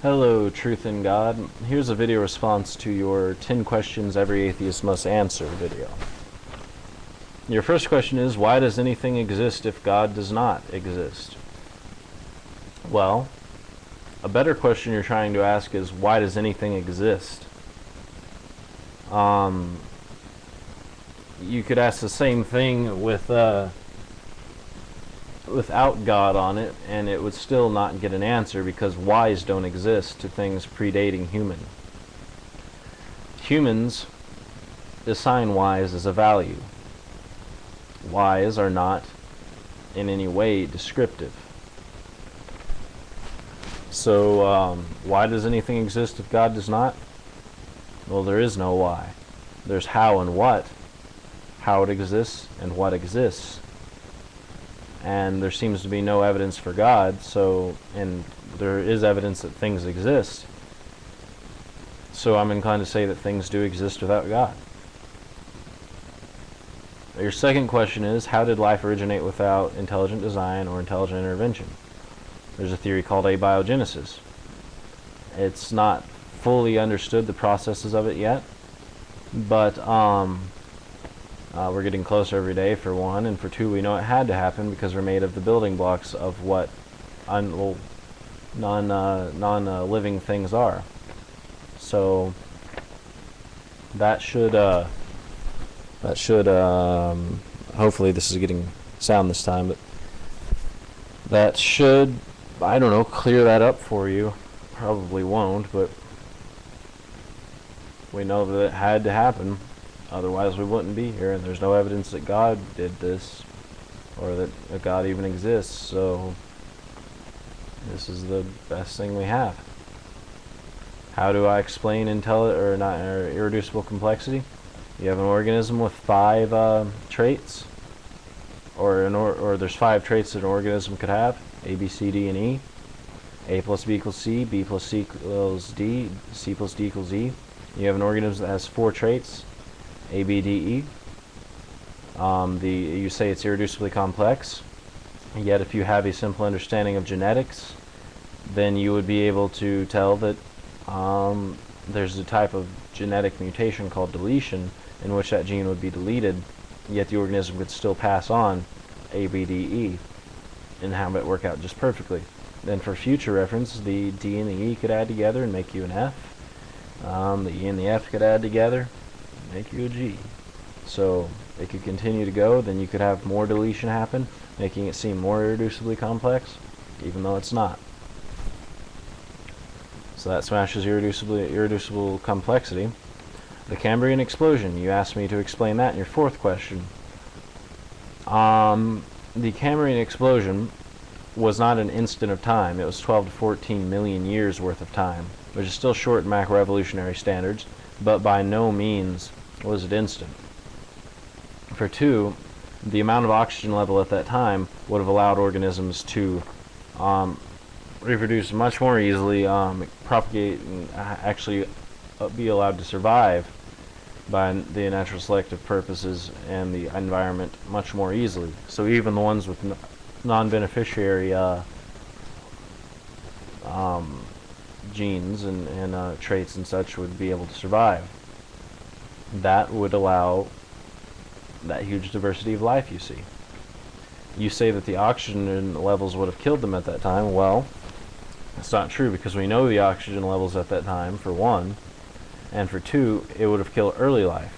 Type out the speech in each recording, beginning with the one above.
Hello, Truth in God. Here's a video response to your 10 questions every atheist must answer video. Your first question is, why does anything exist if God does not exist? Well, a better question you're trying to ask is, why does anything exist? You could ask the same thing without God on it, and it would still not get an answer, because whys don't exist to things predating human. Humans assign whys as a value. Whys are not in any way descriptive. So why does anything exist if God does not? Well, there is no why. There's how and what. How it exists and what exists. And there seems to be no evidence for God, and there is evidence that things exist. So I'm inclined to say that things do exist without God. Your second question is, how did life originate without intelligent design or intelligent intervention? There's a theory called abiogenesis. It's not fully understood, the processes of it yet, but we're getting closer every day, for one, and for two, we know it had to happen because we're made of the building blocks of what non-living things are. So that should hopefully this is getting sound this time, but that should, I don't know, clear that up for you. Probably won't, but we know that it had to happen. Otherwise we wouldn't be here, and there's no evidence that God did this, or that God even exists, so this is the best thing we have. How do I explain irreducible complexity? You have an organism with 5 traits, or there's 5 traits that an organism could have: A, B, C, D, and E. A plus B equals C, B plus C equals D, C plus D equals E. You have an organism that has 4 traits: A, B, D, E. You say it's irreducibly complex, yet if you have a simple understanding of genetics, then you would be able to tell that there's a type of genetic mutation called deletion, in which that gene would be deleted, yet the organism could still pass on A, B, D, E, and have it work out just perfectly. Then for future reference, the D and the E could add together and make you an F. The E and the F could add together, make you a G. So it could continue to go, then you could have more deletion happen, making it seem more irreducibly complex, even though it's not. So that smashes irreducible complexity. The Cambrian explosion, you asked me to explain that in your 4th question. The Cambrian explosion was not an instant of time. It was 12 to 14 million years worth of time, which is still short in macroevolutionary standards, but by no means was it instant. For 2, the amount of oxygen level at that time would have allowed organisms to reproduce much more easily, propagate, and actually be allowed to survive by the natural selective purposes and the environment much more easily. So even the ones with non-beneficiary genes and traits and such would be able to survive. That would allow that huge diversity of life you see. You say that the oxygen levels would have killed them at that time. Well, it's not true, because we know the oxygen levels at that time, for 1, and for 2, it would have killed early life.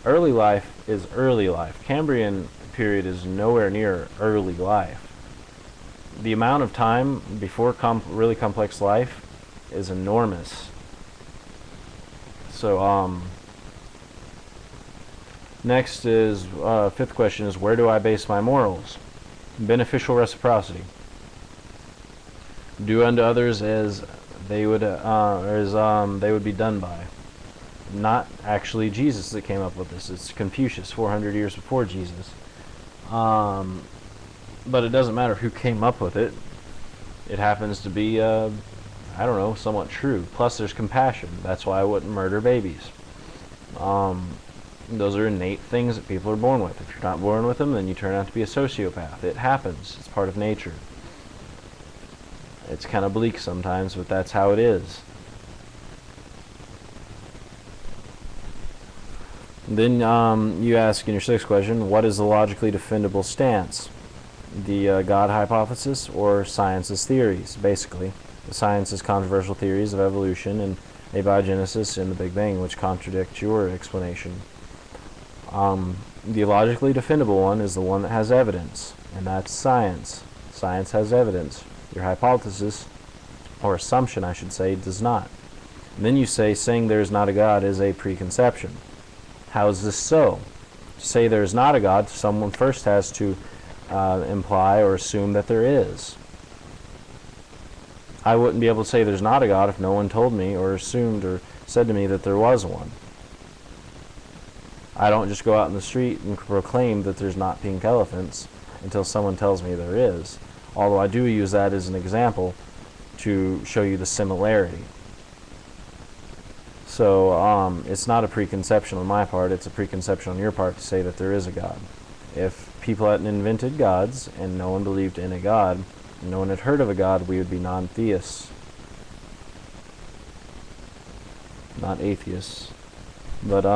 Early life is early life. Cambrian period is nowhere near early life. The amount of time before really complex life is enormous. So next is 5th question is, where do I base my morals? Beneficial reciprocity. Do unto others as they would be done by. Not actually Jesus that came up with this. It's Confucius, 400 years before Jesus. But it doesn't matter who came up with it. It happens to be, I don't know, somewhat true. Plus there's compassion. That's why I wouldn't murder babies. Those are innate things that people are born with. If you're not born with them, then you turn out to be a sociopath. It happens. It's part of nature. It's kind of bleak sometimes, but that's how it is. Then you ask in your sixth question, what is the logically defendable stance? The God hypothesis or science's theories, basically. The science's controversial theories of evolution and abiogenesis and the Big Bang, which contradict your explanation. The logically defendable one is the one that has evidence, and that's science. Science has evidence. Your hypothesis, or assumption I should say, does not. And then you say saying there is not a God is a preconception. How is this so? To say there is not a God, someone first has to imply or assume that there is. I wouldn't be able to say there's not a God if no one told me or assumed or said to me that there was one. I don't just go out in the street and proclaim that there's not pink elephants until someone tells me there is. Although I do use that as an example to show you the similarity. So it's not a preconception on my part, it's a preconception on your part to say that there is a God. If people hadn't invented gods and no one believed in a God, and no one had heard of a God, we would be non-theists. Not atheists. But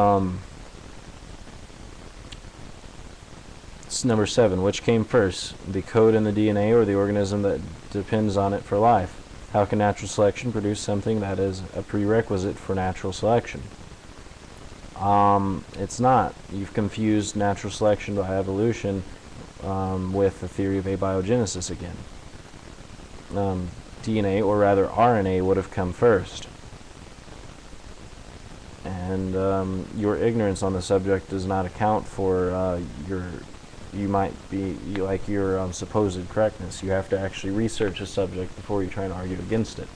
it's number 7. Which came first, the code in the DNA or the organism that depends on it for life? How can natural selection produce something that is a prerequisite for natural selection? It's not. You've confused natural selection by evolution with the theory of abiogenesis again. DNA, or rather RNA, would have come first. And your ignorance on the subject does not account for your supposed correctness. You have to actually research a subject before you try and argue against it.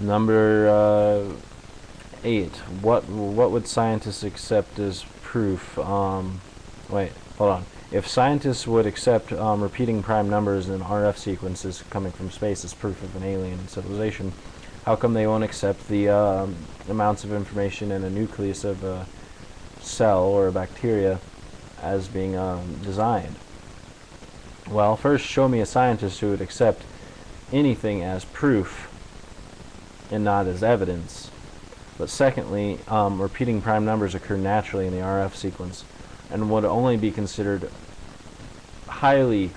Number 8. What would scientists accept as proof? Wait, hold on. If scientists would accept repeating prime numbers in RF sequences coming from space as proof of an alien civilization, how come they won't accept the amounts of information in a nucleus of a cell or a bacteria as being designed? Well, first show me a scientist who would accept anything as proof and not as evidence. But secondly, repeating prime numbers occur naturally in the RF sequence and would only be considered highly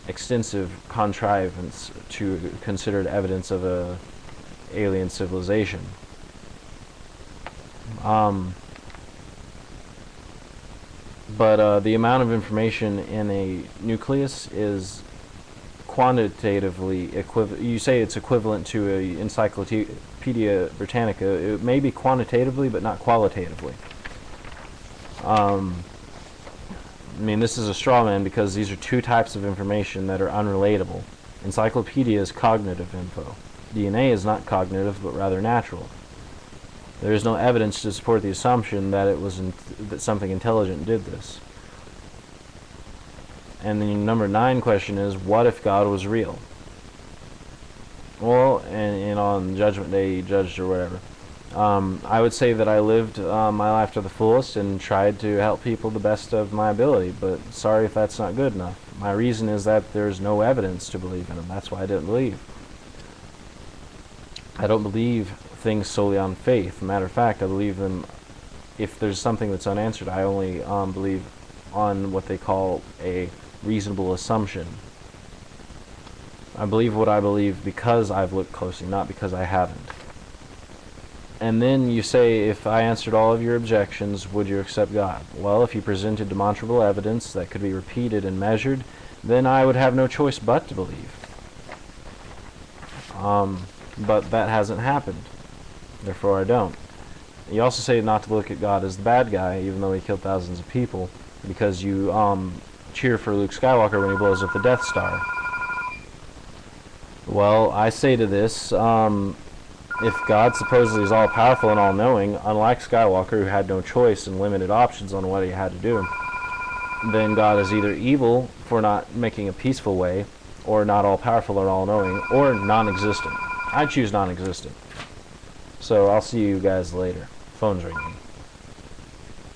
extensive contrivance to considered evidence of a alien civilization. But the amount of information in a nucleus is quantitatively equivalent. You say it's equivalent to a Encyclopedia Britannica. It may be quantitatively, but not qualitatively. I mean, this is a straw man because these are two types of information that are unrelatable. Encyclopedia is cognitive info. DNA is not cognitive, but rather natural. There is no evidence to support the assumption that it was that something intelligent did this. And the number 9 question is, what if God was real? Well, and on Judgment Day, judged or whatever. I would say that I lived my life to the fullest and tried to help people the best of my ability, but sorry if that's not good enough. My reason is that there's no evidence to believe in them. That's why I didn't believe. I don't believe things solely on faith. Matter of fact, I believe them. If there's something that's unanswered, I only believe on what they call a reasonable assumption. I believe what I believe because I've looked closely, not because I haven't. And then you say, if I answered all of your objections, would you accept God? Well, if you presented demonstrable evidence that could be repeated and measured, then I would have no choice but to believe. But that hasn't happened. Therefore, I don't. You also say not to look at God as the bad guy, even though he killed thousands of people, because you cheer for Luke Skywalker when he blows up the Death Star. Well, I say to this, if God supposedly is all-powerful and all-knowing, unlike Skywalker, who had no choice and limited options on what he had to do, then God is either evil for not making a peaceful way, or not all-powerful or all-knowing, or non-existent. I choose non-existent. So I'll see you guys later. Phone's ringing.